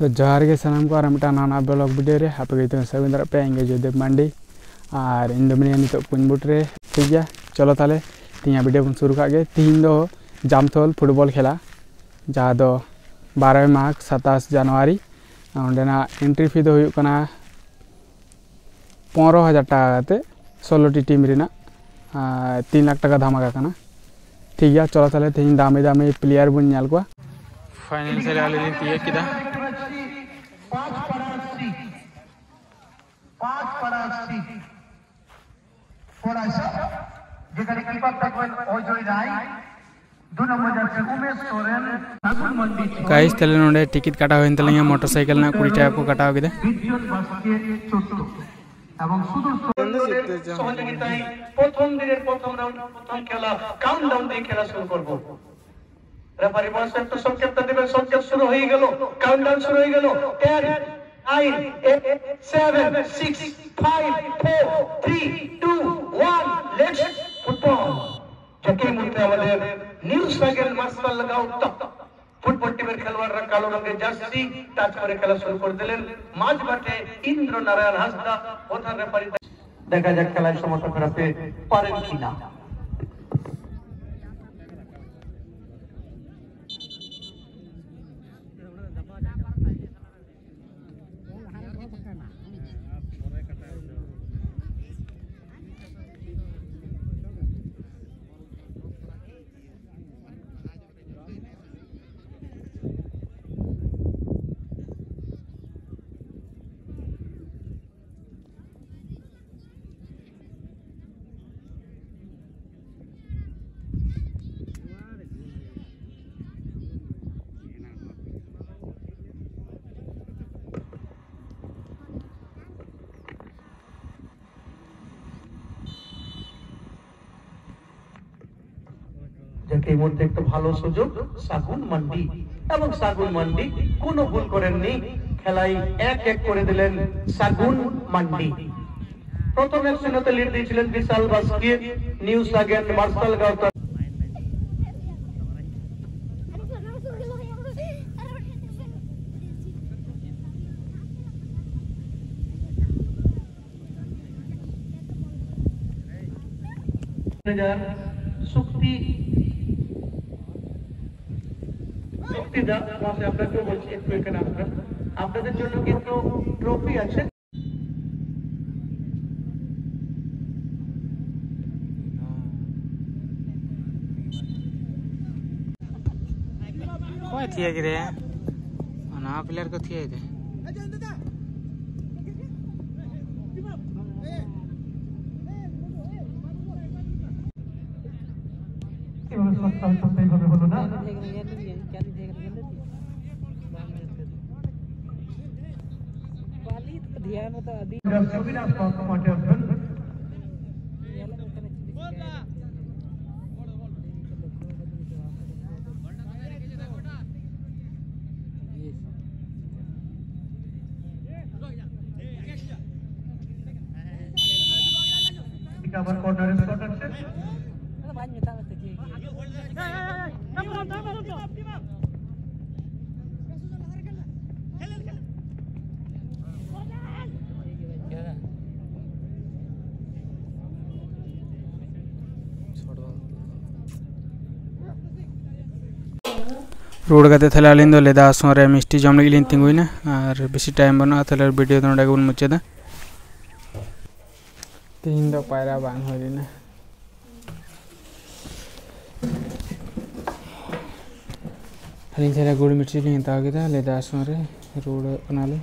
तो जोहार के सानाम को मिटा नाना ब्लॉग वीडियो रे आप गई सगुन पे एंगे जयदेव मांडी और इन मिनिया नित पुनबुट रे ठीक गया। चलो ताले तीन वीडियो बन शुरू कागे। तीन दो जामथल फुटबॉल खेला जहाँ दो 12 मार्च 27 जनवरी अंडेना एंट्री फी दो 15,000 टाका 16 टीम रेना 3 लाख टाका धमाका करना ठीक गया। चलो ताले तीन दामी दामी प्लेयर बन नाल को फाइनल से आले दिन तीए किदा 5 थोड़ा सा যেখানে কিপার থাকবেন অজয় রায় 2 নম্বর জার্সি উমেশ সোরেন সাগুন মন্ডি गाइस तले नोडे टिकट काटा होइन तले मोटरसाइकिल ना 20 টাকা को काटा होगिदे বিজন বাসকে ছোট এবং সুদূর সহযোগিতায় প্রথম দিনের প্রথম রাউন্ড প্রথম খেলা কাউন্টডাউন দিয়ে খেলা শুরু করব। রেফারি বলছে একটু সংকেতটা দিবেন। সংকেত শুরু হয়ে গেল, কাউন্টডাউন শুরু হয়ে গেল। 10 9 8 7 6 5 4 3 2 1 লেটস ফুটবল। যাকে মুহূর্তে আমাদের নিউ সাগেল মার্শাল লাগাউট ফুটবল টিমের খেলোয়াড়রা কালো রঙের জার্সি টাচ করে খেলা শুরু করে দিলেন। মাঝ মাঠে ইন্দ্র নারায়ণ হাসদা প্রধান রেফারি। দেখা যাক খেলায় সমতা ফেরাতে পারেন কিনা। যাকে মধ্যে একটা ভালো সুযোগ সাগুন মান্ডি এবং সাগুন মান্ডি কোনো ভুল করেননি। খেলায় 1-1 করে দিলেন সাগুন মান্ডি। প্রথম অ্যাকশনেতে লিড দিয়েছিলেন বিশাল বাস্কি নিউ সাগেন মার্শাল গাউতা। শক্তি শক্তিদা মাসে আপনাকে বলছি একটু এখানে আপনাদের জন্য কিন্তু ট্রফি আছে। कोई थिए गिरे ना प्लेयर को थिए दे হলো না। আবার কর্নারে শট আছে। रोड गते थले अलिंदो लेदा सोरे मिष्टी जम लगी लिन तिंगुइना और बेसी टाइम बना थले वीडियो नोडा गुन मुचेदा तीन दो पायरा बांग होइना हलिन सेरा गुड़ मिर्ची लिन तागिदा लेदा सोरे रोड बनाले